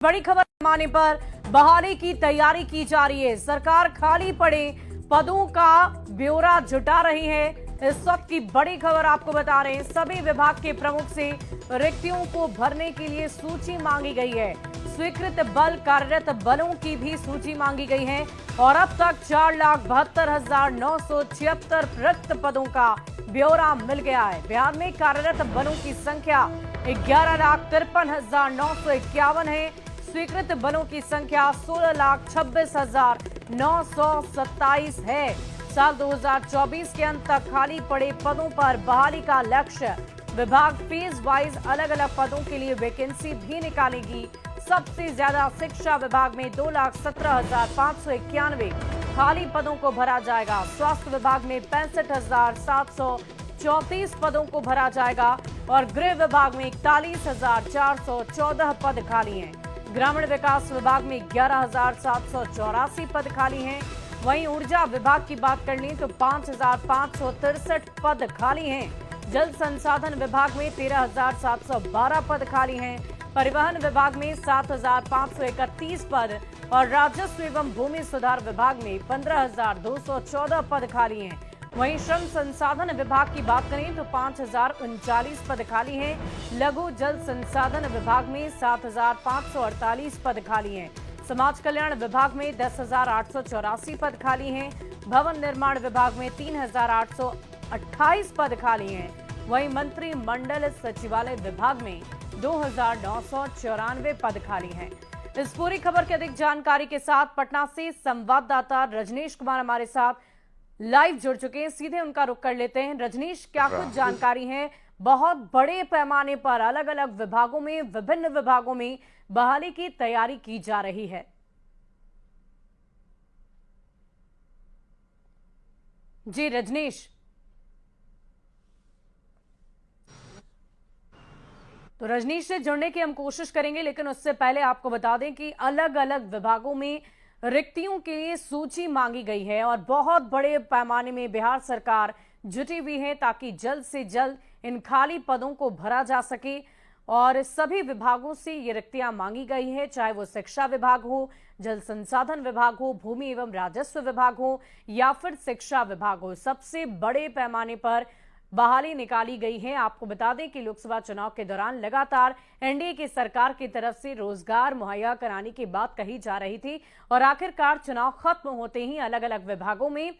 बड़ी खबर आने पर बहाली की तैयारी की जा रही है। सरकार खाली पड़े पदों का ब्यौरा जुटा रही है। इस वक्त की बड़ी खबर आपको बता रहे हैं, सभी विभाग के प्रमुख से रिक्तियों को भरने के लिए सूची मांगी गई है। स्वीकृत बल कार्यरत बलों की भी सूची मांगी गई है और अब तक 4,72,976 रिक्त पदों का ब्यौरा मिल गया है। बिहार में कार्यरत बलों की संख्या 11,53,951 है। स्वीकृत बलों की संख्या 16,26,927 है। साल 2024 के अंत तक खाली पड़े पदों पर बहाली का लक्ष्य। विभाग फेज वाइज अलग अलग पदों के लिए वैकेंसी भी निकालेगी। सबसे ज्यादा शिक्षा विभाग में 2,17,591 खाली पदों को भरा जाएगा। स्वास्थ्य विभाग में 65,734 पदों को भरा जाएगा और गृह विभाग में 41,414 पद खाली हैं। ग्रामीण विकास विभाग में 11,784 पद खाली हैं। वहीं ऊर्जा विभाग की बात कर लें तो 5,563 पद खाली हैं। जल संसाधन विभाग में 13,712 पद खाली हैं। परिवहन विभाग में 7,531 पद और राजस्व एवं भूमि सुधार विभाग में 15,214 पद खाली हैं। वहीं श्रम संसाधन विभाग की बात करें तो 5,039 पद खाली हैं। लघु जल संसाधन विभाग में 7,548 पद खाली हैं। समाज कल्याण विभाग में 10,884 पद खाली हैं। भवन निर्माण विभाग में 3,828 पद खाली हैं। वहीं मंत्रिमंडल सचिवालय विभाग में 2,994 पद खाली हैं। इस पूरी खबर की अधिक जानकारी के साथ पटना से संवाददाता रजनीश कुमार हमारे साथ लाइव जुड़ चुके हैं। सीधे उनका रुख कर लेते हैं। रजनीश, क्या कुछ जानकारी है? बहुत बड़े पैमाने पर अलग अलग विभागों में, विभिन्न विभागों में बहाली की तैयारी की जा रही है। जी रजनीश। तो रजनीश से जुड़ने की हम कोशिश करेंगे, लेकिन उससे पहले आपको बता दें कि अलग अलग विभागों में रिक्तियों के लिए सूची मांगी गई है और बहुत बड़े पैमाने में बिहार सरकार जुटी हुई है ताकि जल्द से जल्द इन खाली पदों को भरा जा सके। और सभी विभागों से ये रिक्तियां मांगी गई है, चाहे वो शिक्षा विभाग हो, जल संसाधन विभाग हो, भूमि एवं राजस्व विभाग हो या फिर शिक्षा विभाग हो। सबसे बड़े पैमाने पर बहाली निकाली गई है। आपको बता दें कि लोकसभा चुनाव के दौरान लगातार एनडीए की सरकार की तरफ से रोजगार मुहैया कराने की बात कही जा रही थी और आखिरकार चुनाव खत्म होते ही अलग अलग विभागों में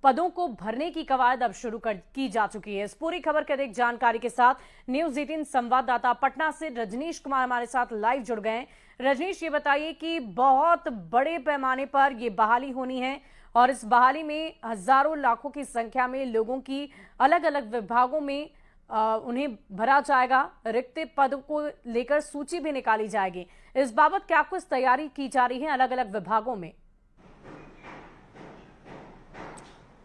पदों को भरने की कवायद अब शुरू की जा चुकी है। इस पूरी खबर की अधिक जानकारी के साथ न्यूज 18 संवाददाता पटना से रजनीश कुमार हमारे साथ लाइव जुड़ गए। रजनीश, ये बताइए कि बहुत बड़े पैमाने पर ये बहाली होनी है और इस बहाली में हजारों लाखों की संख्या में लोगों की अलग अलग विभागों में उन्हें भरा जाएगा। रिक्त पद को लेकर सूची भी निकाली जाएगी। इस बाबत क्या कुछ तैयारी की जा रही है अलग अलग विभागों में?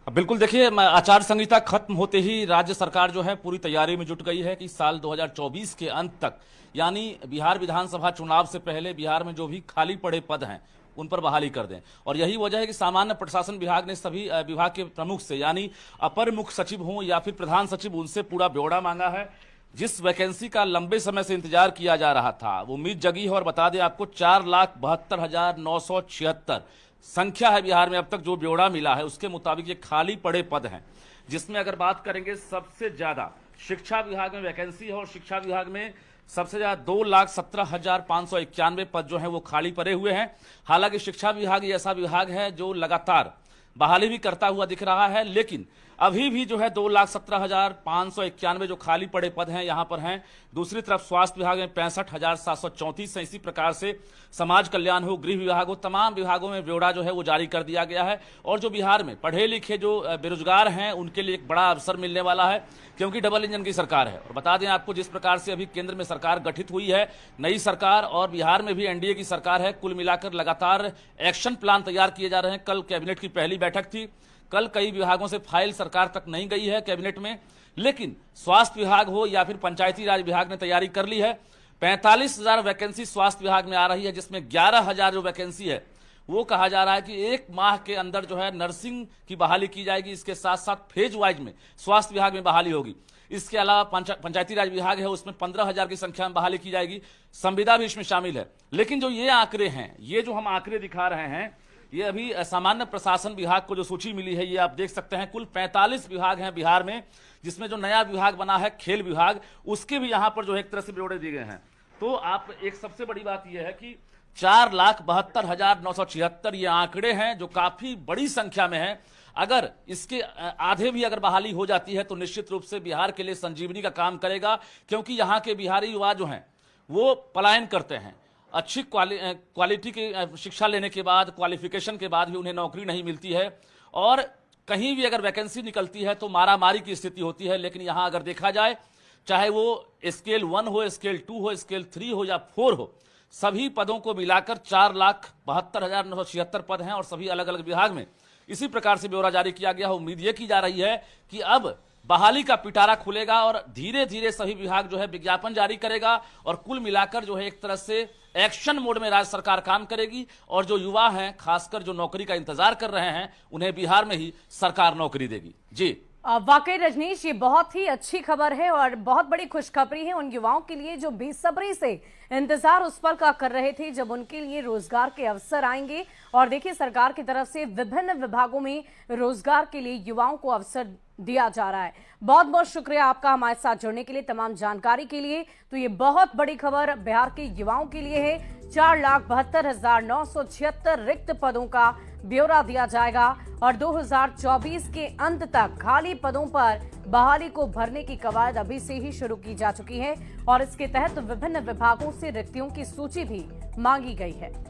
बिल्कुल, देखिए, आचार संहिता खत्म होते ही राज्य सरकार जो है पूरी तैयारी में जुट गई है कि साल 2024 के अंत तक, यानी बिहार विधानसभा चुनाव से पहले बिहार में जो भी खाली पड़े पद हैं उन पर बहाली कर दें। और यही वजह है कि सामान्य प्रशासन विभाग ने सभी विभाग के प्रमुख से, यानी अपर मुख्य सचिव हों या फिर प्रधान सचिव, उनसे पूरा ब्यौरा मांगा है। जिस वैकेंसी का लंबे समय से इंतजार किया जा रहा था वो उम्मीद जगी है। और बता दें आपको, 4,72,976 संख्या है बिहार में अब तक जो ब्यौरा मिला है उसके मुताबिक ये खाली पड़े पद हैं, जिसमें अगर बात करेंगे सबसे ज्यादा शिक्षा विभाग में वैकेंसी है और शिक्षा विभाग में सबसे ज्यादा 2,17,591 पद जो हैं वो खाली पड़े हुए हैं। हालांकि शिक्षा विभाग ऐसा विभाग है जो लगातार बहाली भी करता हुआ दिख रहा है, लेकिन अभी भी जो है 2,17,591 जो खाली पड़े पद हैं यहां पर हैं। दूसरी तरफ स्वास्थ्य विभाग में 65,734 है। इसी प्रकार से समाज कल्याण हो, गृह विभाग हो, तमाम विभागों में ब्यौरा जो है वो जारी कर दिया गया है। और जो बिहार में पढ़े लिखे जो बेरोजगार हैं उनके लिए एक बड़ा अवसर मिलने वाला है, क्योंकि डबल इंजन की सरकार है। और बता दें आपको, जिस प्रकार से अभी केंद्र में सरकार गठित हुई है, नई सरकार, और बिहार में भी एनडीए की सरकार है, कुल मिलाकर लगातार एक्शन प्लान तैयार किए जा रहे हैं। कल कैबिनेट की पहली बैठक थी। कल कई विभागों से फाइल सरकार तक नहीं गई है कैबिनेट में, लेकिन स्वास्थ्य विभाग हो या फिर पंचायती राज विभाग ने तैयारी कर ली है। 45,000 वैकेंसी स्वास्थ्य विभाग में आ रही है, जिसमें 11,000 जो वैकेंसी है वो कहा जा रहा है कि 1 माह के अंदर जो है नर्सिंग की बहाली की जाएगी। इसके साथ साथ फेज वाइज में स्वास्थ्य विभाग में बहाली होगी। इसके अलावा पंचायती राज विभाग है, उसमें 15,000 की संख्या में बहाली की जाएगी। संविदा भी इसमें शामिल है। लेकिन जो ये आंकड़े हैं, ये जो हम आंकड़े दिखा रहे हैं, ये अभी सामान्य प्रशासन विभाग को जो सूची मिली है, ये आप देख सकते हैं। कुल 45 विभाग हैं बिहार में, जिसमें जो नया विभाग बना है खेल विभाग, उसके भी यहां पर जो एक तरह से ब्यौरे दिए गए हैं। तो आप एक सबसे बड़ी बात यह है कि 4,72,976 ये आंकड़े हैं, जो काफी बड़ी संख्या में है। अगर इसके आधे भी अगर बहाली हो जाती है तो निश्चित रूप से बिहार के लिए संजीवनी का काम करेगा, क्योंकि यहाँ के बिहारी युवा जो हैं वो पलायन करते हैं। अच्छी क्वालिटी की शिक्षा लेने के बाद, क्वालिफिकेशन के बाद भी उन्हें नौकरी नहीं मिलती है, और कहीं भी अगर वैकेंसी निकलती है तो मारामारी की स्थिति होती है। लेकिन यहां अगर देखा जाए, चाहे वो स्केल 1 हो, स्केल 2 हो, स्केल 3 हो या 4 हो, सभी पदों को मिलाकर 4,72,976 पद हैं और सभी अलग अलग विभाग में इसी प्रकार से ब्यौरा जारी किया गया है। उम्मीद ये की जा रही है कि अब बहाली का पिटारा खुलेगा और धीरे धीरे सभी विभाग जो है विज्ञापन जारी करेगा, और कुल मिलाकर जो है एक तरह से एक्शन मोड में राज्य सरकार काम करेगी। और जो युवा हैं, खासकर जो नौकरी का इंतजार कर रहे हैं, उन्हें बिहार में ही सरकार नौकरी देगी। जी वाकई रजनीश, ये बहुत ही अच्छी खबर है और बहुत बड़ी खुशखबरी है उन युवाओं के लिए जो बेसब्री से इंतजार उस पल का कर रहे थे जब उनके लिए रोजगार के अवसर आएंगे। और देखिए, सरकार की तरफ से विभिन्न विभागों में रोजगार के लिए युवाओं को अवसर दिया जा रहा है। बहुत बहुत शुक्रिया आपका हमारे साथ जुड़ने के लिए, तमाम जानकारी के लिए। तो ये बहुत बड़ी खबर बिहार के युवाओं के लिए है। 4,72,976 रिक्त पदों का ब्यौरा दिया जाएगा और 2024 के अंत तक खाली पदों पर बहाली को भरने की कवायद अभी से ही शुरू की जा चुकी है और इसके तहत विभिन्न विभागों से रिक्तियों की सूची भी मांगी गई है।